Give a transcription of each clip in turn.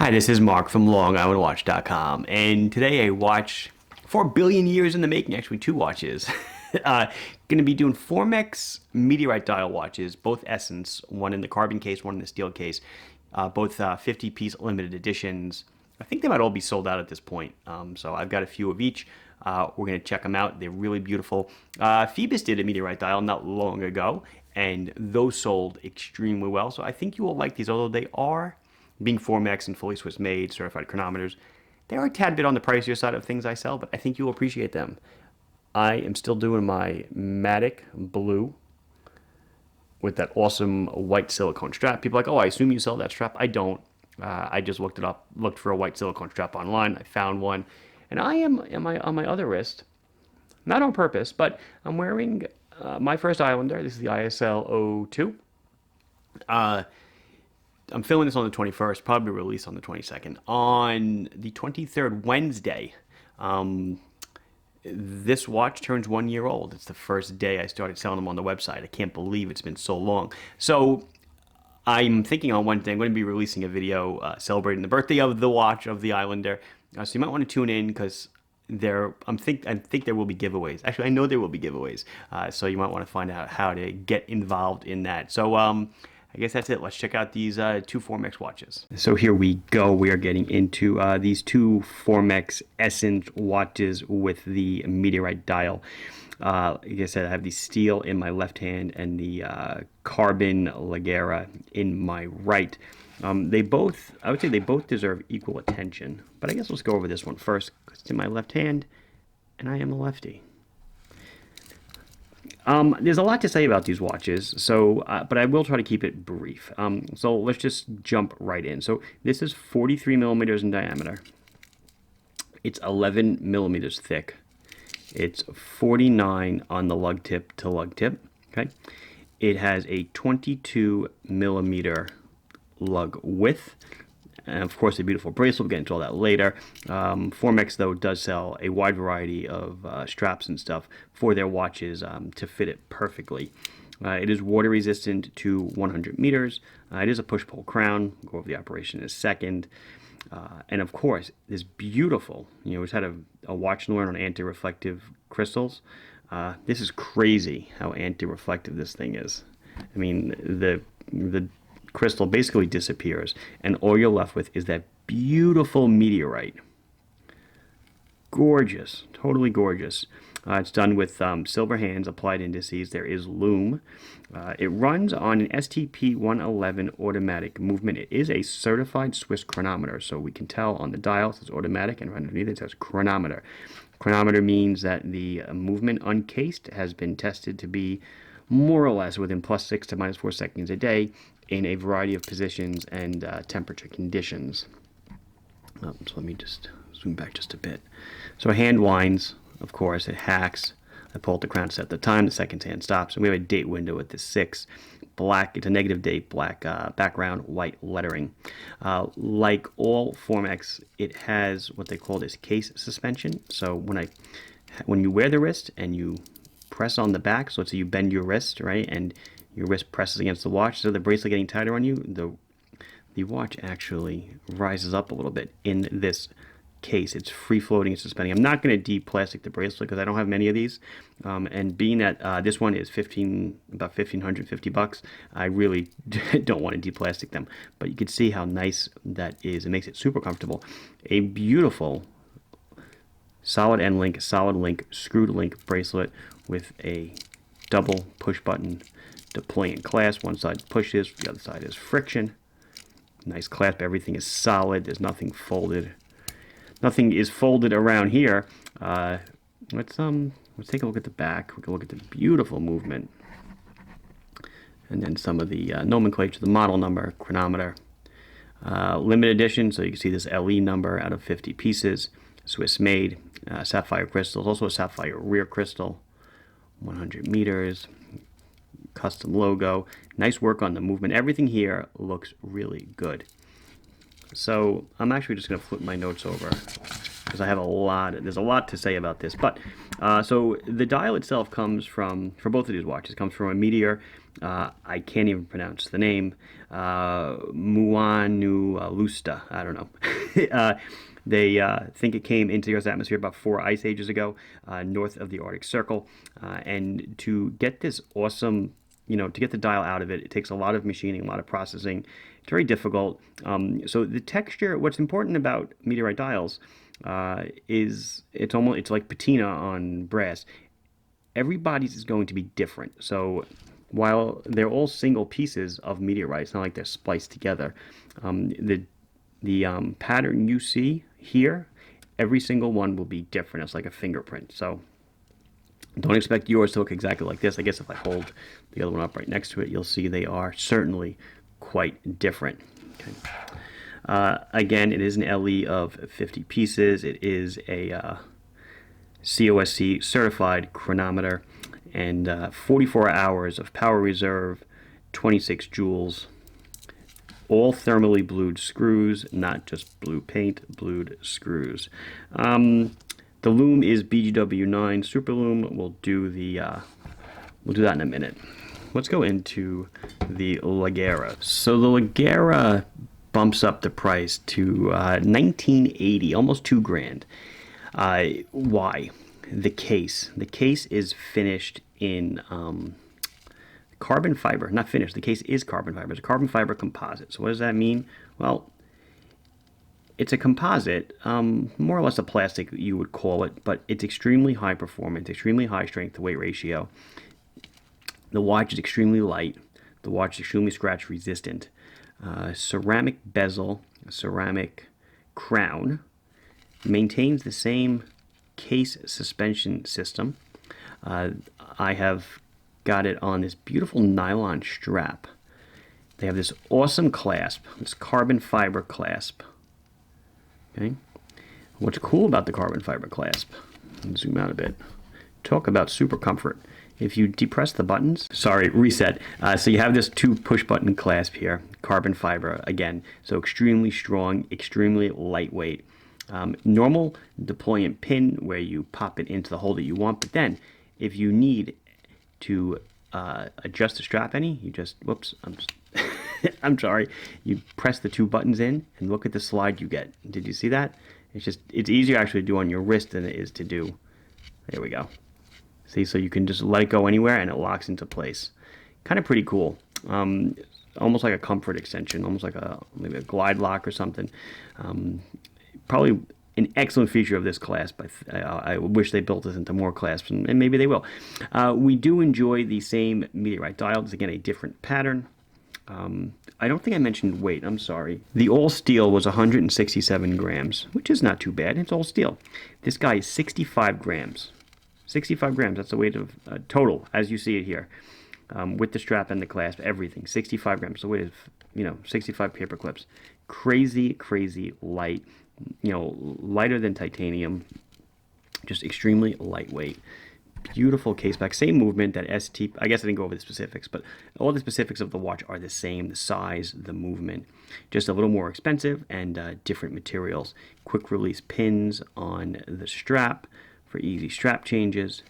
Hi, this is Mark from LongIslandWatch.com, and today a watch 4 billion years in the making, actually two watches. Going to be doing Formex Meteorite dial watches, both Essence, one in the carbon case, one in the steel case, both 50-piece limited editions. I think they might all be sold out at this point, so I've got a few of each. We're going to check them out. They're really beautiful. Phoebus did a Meteorite dial not long ago, and those sold extremely well, so I think you will like these, although they are being Formex and fully Swiss made, certified chronometers. They are a tad bit on the pricier side of things I sell, but I think you'll appreciate them. I am still doing my Matic blue with that awesome white silicone strap. People are like, oh, I assume you sell that strap. I don't. I just looked it up, looked for a white silicone strap online. I found one, and I am on my other wrist, not on purpose, but I'm wearing my first Islander. This is the ISL 02. I'm filming this on the 21st, probably release on the 22nd. On the 23rd, Wednesday, this watch turns 1 year old. It's the first day I started selling them on the website. I can't believe it's been so long. So I'm thinking on Wednesday I'm going to be releasing a video celebrating the birthday of the watch, of the Islander. So you might want to tune in because I think there will be giveaways. Actually, I know there will be giveaways. So you might want to find out how to get involved in that. So I guess that's it. Let's check out these two Formex watches. So here we go. We are getting into these two Formex Essence watches with the Meteorite dial. Like I said, I have the steel in my left hand and the carbon Legera in my right. I would say they both deserve equal attention. But I guess let's go over this one first because it's in my left hand and I am a lefty. There's a lot to say about these watches, so but I will try to keep it brief. So let's just jump right in. So this is 43 millimeters in diameter. It's 11 millimeters thick. It's 49 on the lug tip to lug tip. Okay. It has a 22 millimeter lug width. And of course, a beautiful bracelet. We'll get into all that later. Formex, though, does sell a wide variety of straps and stuff for their watches to fit it perfectly. It is water resistant to 100 meters. It is a push-pull crown. We'll go over the operation in a second. And of course, this beautiful, we just had a watch and learn on anti-reflective crystals. This is crazy how anti-reflective this thing is. I mean, the crystal basically disappears, and all you're left with is that beautiful meteorite. Gorgeous, totally gorgeous. It's done with silver hands, applied indices. There is lume. It runs on an STP 111 automatic movement. It is a certified Swiss chronometer, so we can tell on the dial it says automatic, and right underneath it says chronometer. Chronometer means that the movement uncased has been tested to be more or less within +6 to -4 seconds a day in a variety of positions and temperature conditions. So let me just zoom back just a bit. So hand winds, of course, it hacks. I pull out the crown to set the time, the second hand stops, and we have a date window at the 6. Black, it's a negative date, black background, white lettering. Like all Formex, it has what they call this case suspension. So when you wear the wrist and you press on the back, so let's say you bend your wrist, right, and your wrist presses against the watch, so the bracelet getting tighter on you, the watch actually rises up a little bit in this case. It's free floating, it's suspending. I'm not going to de-plastic the bracelet because I don't have many of these, and being that this one is about $1,550, I really don't want to de-plastic them. But you can see how nice that is. It makes it super comfortable. A beautiful solid end link, solid link, screwed link bracelet with a double push button deploy and clasp. One side pushes, the other side is friction. Nice clasp, everything is solid, there's nothing folded. Nothing is folded around here. Let's take a look at the back. We can look at the beautiful movement. And then some of the nomenclature, the model number, chronometer. Limited edition, so you can see this LE number out of 50 pieces. Swiss made, sapphire crystals, also a sapphire rear crystal. 100 meters. Custom logo, nice work on the movement. Everything here looks really good. So I'm actually just going to flip my notes over because I have there's a lot to say about this. But So the dial itself comes from, for both of these watches, comes from a meteor. I can't even pronounce the name. Muanu Lusta. I don't know. They think it came into the Earth's atmosphere about 4 ice ages ago, north of the Arctic Circle. And to get this awesome, to get the dial out of it, it takes a lot of machining, a lot of processing. It's very difficult. So the texture, what's important about meteorite dials is it's like patina on brass. Everybody's is going to be different. So while they're all single pieces of meteorite, it's not like they're spliced together. The pattern you see here, every single one will be different. It's like a fingerprint. So don't expect yours to look exactly like this. I guess if I hold the other one up right next to it, you'll see they are certainly quite different. Okay. Again, it is an LE of 50 pieces. It is a COSC certified chronometer, and 44 hours of power reserve, 26 joules, all thermally blued screws, not just blue paint, blued screws. The loom is BGW9 Super Loom. We'll do that in a minute. Let's go into the Legera. So the Legera bumps up the price to $19.80, almost $2,000. Why? The case. The case is finished in carbon fiber. Not finished. The case is carbon fiber. It's a carbon fiber composite. So what does that mean? Well, it's a composite, more or less a plastic you would call it, but it's extremely high performance, extremely high strength to weight ratio. The watch is extremely light. The watch is extremely scratch resistant. Ceramic bezel, ceramic crown, maintains the same case suspension system. I have got it on this beautiful nylon strap. They have this awesome clasp, this carbon fiber clasp. Okay. What's cool about the carbon fiber clasp, zoom out a bit, talk about super comfort. If you depress the buttons, reset. So you have this 2 push button clasp here, carbon fiber again, so extremely strong, extremely lightweight. Normal deployment pin where you pop it into the hole that you want, but then if you need to adjust the strap any, you just, I'm sorry, you press the 2 buttons in and look at the slide you get. Did you see that? It's easier actually to do on your wrist than it is to do. There we go. See, so you can just let it go anywhere and it locks into place. Kind of pretty cool. Almost like a comfort extension, almost like maybe a glide lock or something. Probably an excellent feature of this clasp. I wish they built this into more clasps, and maybe they will. We do enjoy the same meteorite dial. It's again a different pattern. I don't think I mentioned weight. I'm sorry. The all steel was 167 grams, which is not too bad. It's all steel. This guy is 65 grams. 65 grams. That's the weight of total, as you see it here, with the strap and the clasp, everything. 65 grams. The weight of 65 paper clips. Crazy, crazy light. Lighter than titanium. Just extremely lightweight. Beautiful case back, same movement that ST. I guess I didn't go over the specifics, but all the specifics of the watch are the same: the size, the movement, just a little more expensive and different materials. Quick release pins on the strap for easy strap changes.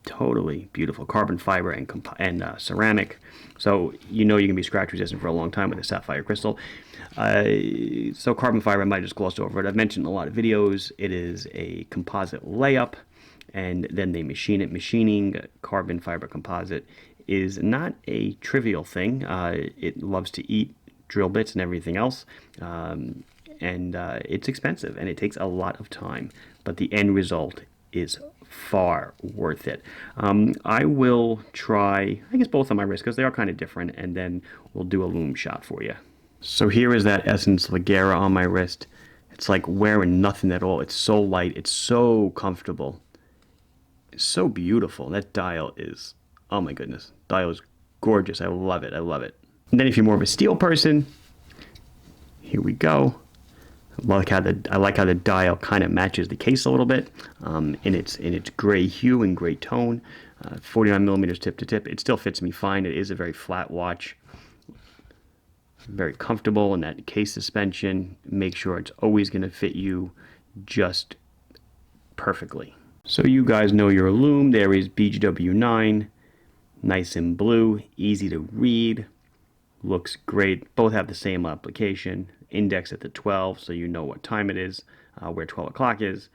Totally beautiful carbon fiber and ceramic, so you can be scratch resistant for a long time with a sapphire crystal. So carbon fiber, I might just glossed over it. I've mentioned in a lot of videos. It is a composite layup, and then they machine it. Machining carbon fiber composite is not a trivial thing. It loves to eat drill bits and everything else, and it's expensive and it takes a lot of time. But the end result is far worth it. I will try, I guess, both on my wrist because they are kind of different, and then we'll do a loom shot for you. So here is that Essence Leggera on my wrist. It's like wearing nothing at all. It's so light. It's so comfortable. It's so beautiful. That dial is, oh my goodness. Dial is gorgeous. I love it. I love it. And then if you're more of a steel person, here we go. I like how the dial kind of matches the case a little bit in its gray hue and gray tone. 49 millimeters tip to tip. It still fits me fine. It is a very flat watch. Very comfortable in that case suspension. Make sure it's always going to fit you just perfectly. So you guys know your lume. There is BGW9, nice and blue, easy to read, looks great. Both have the same application, index at the 12, so you know what time it is, where 12 o'clock is.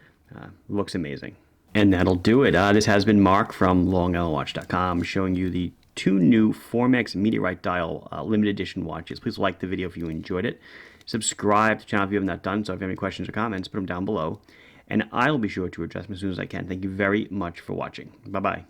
Looks amazing. And that'll do it. This has been Mark from LongIslandWatch.com showing you the two new Formex Meteorite dial limited edition watches. Please like the video if you enjoyed it. Subscribe to the channel if you haven't not done so. If you have any questions or comments, put them down below. And I'll be sure to address them as soon as I can. Thank you very much for watching. Bye-bye.